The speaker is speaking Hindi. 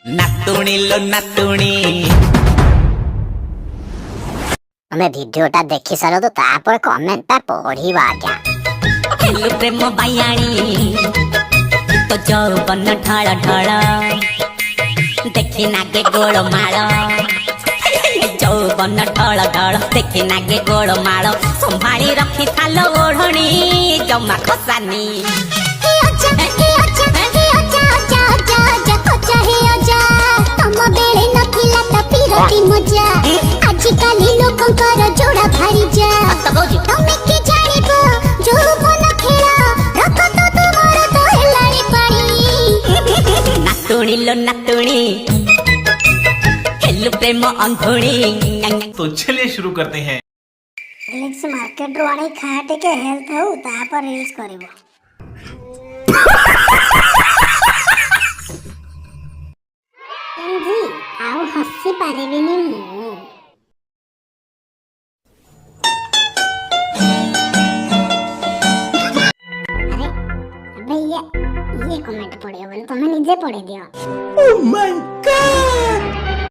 नातुणी लो नातुणी हमें भिडियोटा देखि सारो तो तापर कमेंटटा पढिबा क्या हेलो प्रेम बायाणी तो जौवन ढाल ढाल देखी नागे गोल माल जौवन ढाल ढाल देखी नागे गोल माल संभाली रखी थालो ओढ़णी जमा खसानी आजिकाली लोकंकर जोड़ा भारी जा तमे के जानिबो जो मन खेला रख तो तुमर तो हेलाणी पानी नातुणी लो नातुणी हेलो प्रेम अंधुणी। तो चलिए शुरू करते हैं। रिल्स मार्केट रो आनी खाटे के हेल्थ हो तापर रील्स करबो जी आओ हंसी पारेबिनी मु ये कमेंट पढ़ियो तुम निजे पढ़ी दियो। Oh my God!